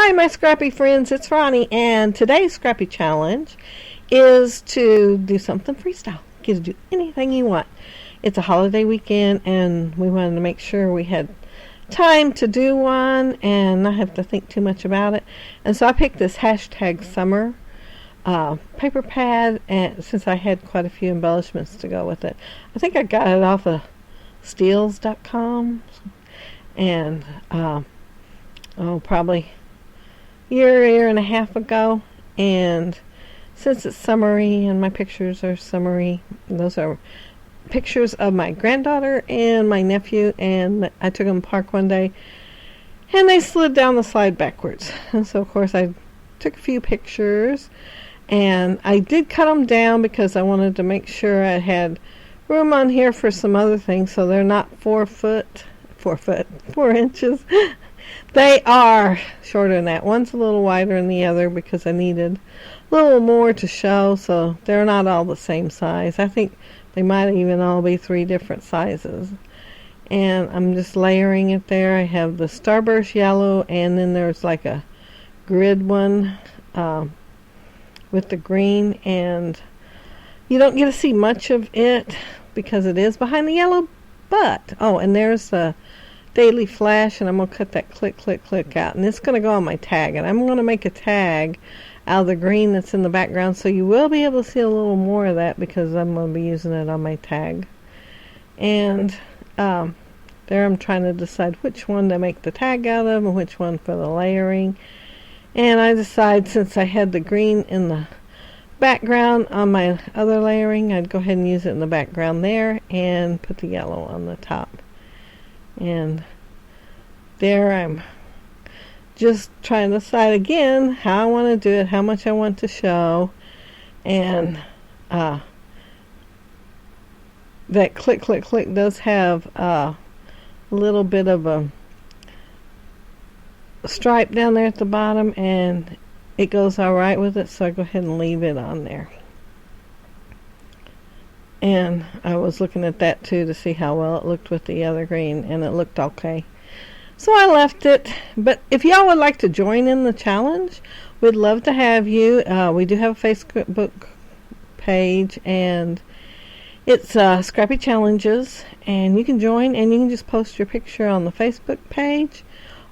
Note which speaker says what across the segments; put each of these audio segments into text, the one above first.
Speaker 1: Hi, my Scrappy friends, it's Ronnie, and today's Scrappy Challenge is to do something freestyle. You get to do anything you want. It's a holiday weekend, and we wanted to make sure we had time to do one and not have to think too much about it. And so I picked this hashtag summer paper pad, and since I had quite a few embellishments to go with it. I think I got it off of steals.com, and probably year and a half ago. And since it's summery and my pictures are summery, those are pictures of my granddaughter and my nephew, and I took them to the park one day and they slid down the slide backwards. And so of course I took a few pictures, and I did cut them down because I wanted to make sure I had room on here for some other things, so they're not 4 inches. They are shorter than that. One's a little wider than the other because I needed a little more to show, so they're not all the same size. I think they might even all be 3 different sizes. And I'm just layering it there. I have the Starburst yellow, and then there's like a grid one with the green, and you don't get to see much of it because it is behind the yellow, but and there's the Daily Flash, and I'm going to cut that click out, and it's going to go on my tag, and I'm going to make a tag out of the green that's in the background, so you will be able to see a little more of that because I'm going to be using it on my tag. And there I'm trying to decide which one to make the tag out of and which one for the layering. And I decided, since I had the green in the background on my other layering, I'd go ahead and use it in the background there and put the yellow on the top. And there I'm just trying to decide again how I want to do it, how much I want to show. And that click does have a little bit of a stripe down there at the bottom, and it goes alright with it, so I go ahead and leave it on there. And I was looking at that too to see how well it looked with the other green, and it looked okay. So I left it. But if y'all would like to join in the challenge, we'd love to have you. We do have a Facebook page, and it's Scrappy Challenges, and you can join, and you can just post your picture on the Facebook page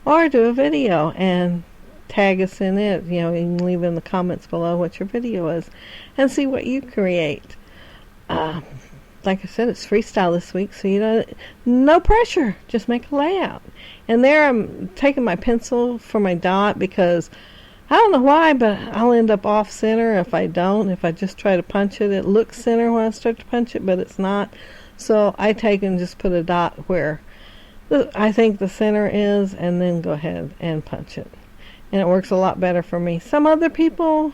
Speaker 1: or do a video and tag us in it. You can leave in the comments below what your video is and see what you create. Like I said, it's freestyle this week, so no pressure, just make a layout. And there I'm taking my pencil for my dot because I don't know why, but I'll end up off center if I don't. If I just try to punch it, it looks center when I start to punch it, but it's not. So I take and just put a dot where I think the center is, and then go ahead and punch it. And it works a lot better for me. Some other people,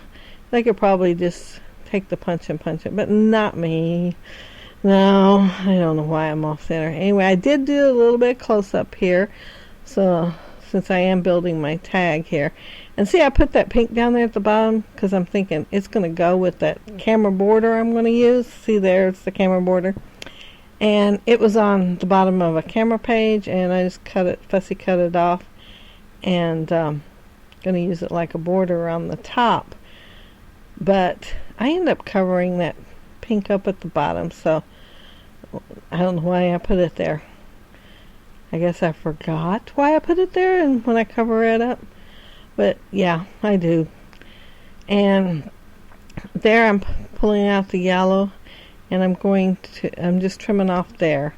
Speaker 1: they could probably just take the punch and punch it, but not me. No, I don't know why I'm off center. Anyway, I did do a little bit of close up here, so since I am building my tag here. And see, I put that pink down there at the bottom because I'm thinking it's going to go with that camera border I'm going to use. See, there's the camera border. And it was on the bottom of a camera page, and I just fussy cut it off, and going to use it like a border on the top. But I end up covering that pink up at the bottom, so I don't know why I put it there. I guess I forgot why I put it there and when I cover it up. But yeah, I do. And there I'm pulling out the yellow, and I'm just trimming off there.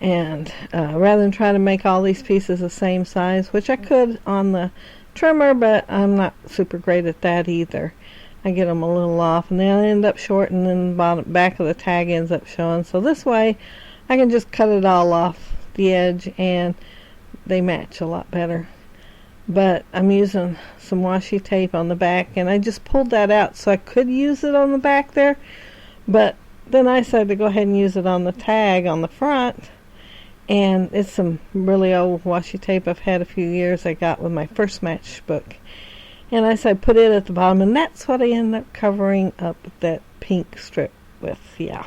Speaker 1: And rather than try to make all these pieces the same size, which I could on the trimmer, but I'm not super great at that either. I get them a little off, and then I end up short, and then the back of the tag ends up showing. So this way I can just cut it all off the edge, and they match a lot better. But I'm using some washi tape on the back, and I just pulled that out so I could use it on the back there, but then I decided to go ahead and use it on the tag on the front. And it's some really old washi tape I've had a few years. I got with my first matchbook. And I said put it at the bottom, and that's what I ended up covering up that pink strip with, yeah.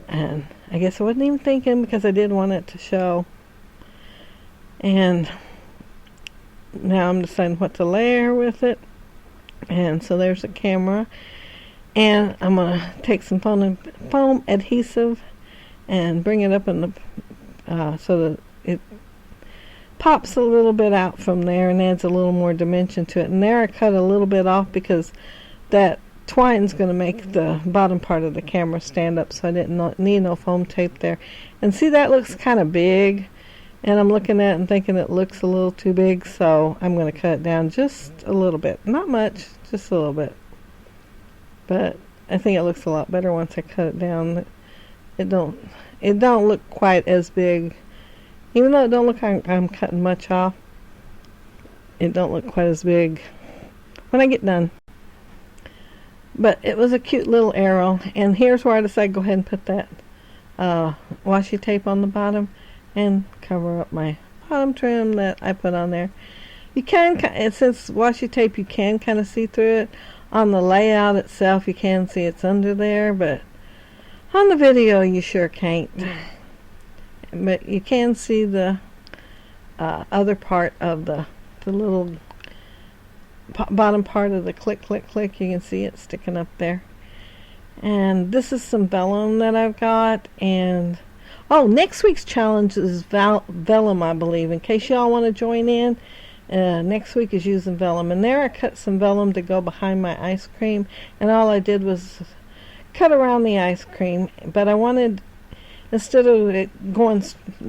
Speaker 1: And I guess I wasn't even thinking because I did want it to show. And now I'm deciding what to layer with it. And so there's a camera, and I'm going to take some foam adhesive and bring it up in the so that it pops a little bit out from there and adds a little more dimension to it. And there I cut a little bit off because that twine's going to make the bottom part of the camera stand up, so I didn't need no foam tape there. And see, that looks kind of big, and I'm looking at it and thinking it looks a little too big, so I'm going to cut it down just a little bit. Not much, just a little bit. But I think it looks a lot better once I cut it down. It don't look quite as big. Even though it don't look like I'm cutting much off, it don't look quite as big when I get done. But it was a cute little arrow, and here's where I decided to go ahead and put that washi tape on the bottom and cover up my bottom trim that I put on there. You can, since washi tape, you can kind of see through it. On the layout itself, you can see it's under there, but on the video, you sure can't. But you can see the other part of the little bottom part of the click. You can see it sticking up there. And this is some vellum that I've got. And next week's challenge is vellum, I believe. In case y'all want to join in, next week is using vellum. And there I cut some vellum to go behind my ice cream. And all I did was cut around the ice cream. But I wanted, instead of it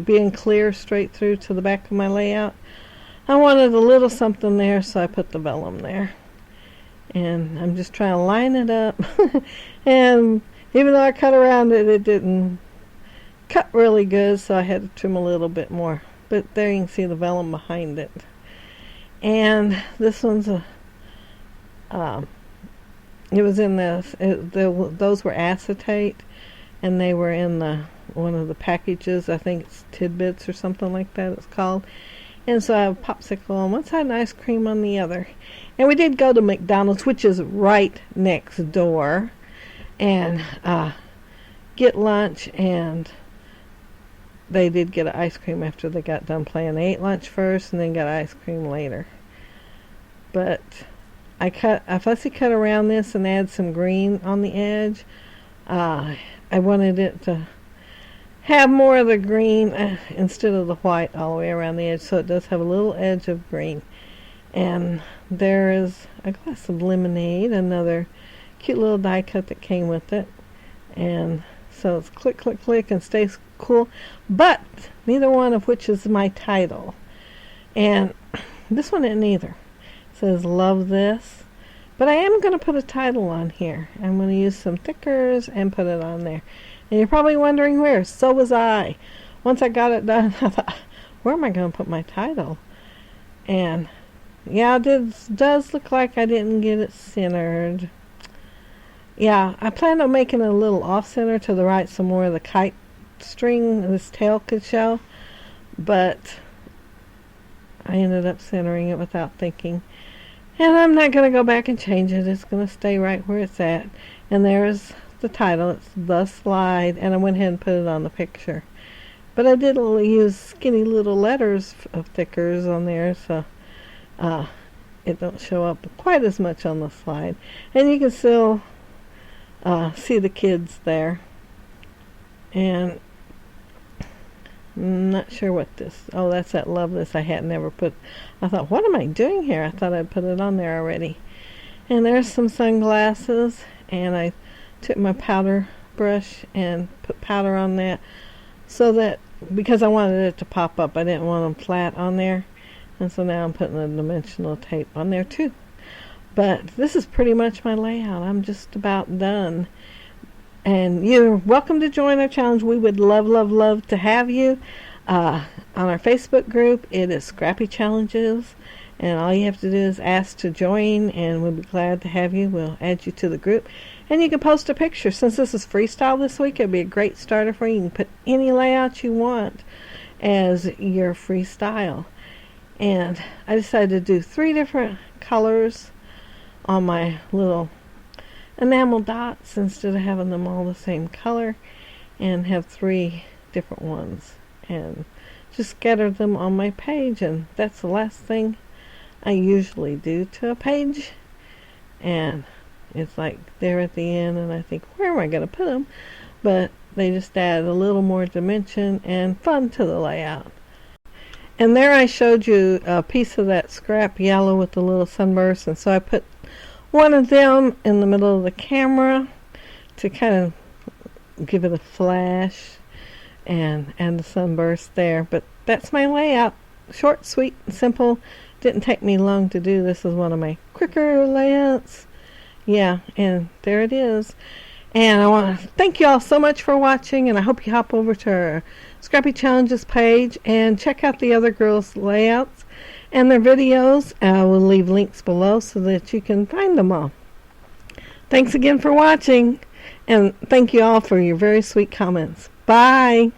Speaker 1: being clear straight through to the back of my layout, I wanted a little something there, so I put the vellum there. And I'm just trying to line it up. And even though I cut around it, it didn't cut really good, so I had to trim a little bit more. But there you can see the vellum behind it. And this one's it was in those were acetate, and they were in one of the packages. I think it's Tidbits or something like that it's called. And so I have a popsicle on one side and ice cream on the other. And we did go to McDonald's, which is right next door, and get lunch. And they did get an ice cream after they got done playing. They ate lunch first and then got ice cream later. But I fussy cut around this and add some green on the edge. I wanted it to have more of the green instead of the white all the way around the edge, so it does have a little edge of green. And there is a glass of lemonade, another cute little die cut that came with it. And so it's click and stays cool, but neither one of which is my title. And this one isn't either. It says love this, but I am going to put a title on here. I'm going to use some thickers and put it on there. And you're probably wondering where. So was I. Once I got it done, I thought, where am I going to put my title? And yeah, it does look like I didn't get it centered. Yeah, I planned on making a little off-center to the right so more of the kite string, this tail could show. But I ended up centering it without thinking. And I'm not going to go back and change it. It's going to stay right where it's at. And there's the title. It's The Slide, and I went ahead and put it on the picture. But I did use skinny little letters of thickers on there, so it don't show up quite as much on the slide. And you can still see the kids there. And I'm not sure what this, that's that love this I had never put. I thought, what am I doing here? I thought I'd put it on there already. And there's some sunglasses, and I took my powder brush and put powder on that, so that, because I wanted it to pop up, I didn't want them flat on there. And so now I'm putting a dimensional tape on there too. But this is pretty much my layout. I'm just about done. And you're welcome to join our challenge. We would love to have you. On our Facebook group, it is Scrappy Challenges. And all you have to do is ask to join, and we'll be glad to have you. We'll add you to the group. And you can post a picture. Since this is freestyle this week, it'll be a great starter for you. You can put any layout you want as your freestyle. And I decided to do 3 different colors on my little enamel dots instead of having them all the same color, and have 3 different ones. And just scattered them on my page, and that's the last thing I usually do to a page, and it's like there at the end, and I think, where am I going to put them? But they just add a little more dimension and fun to the layout. And there I showed you a piece of that scrap yellow with the little sunburst, and so I put one of them in the middle of the camera to kind of give it a flash, and the sunburst there. But that's my layout. Short, sweet, and simple. Didn't take me long to do. This is one of my quicker layouts. Yeah, and there it is. And I want to thank you all so much for watching, and I hope you hop over to our Scrappy Challenges page and check out the other girls' layouts and their videos. I will leave links below so that you can find them all. Thanks again for watching, and thank you all for your very sweet comments. Bye!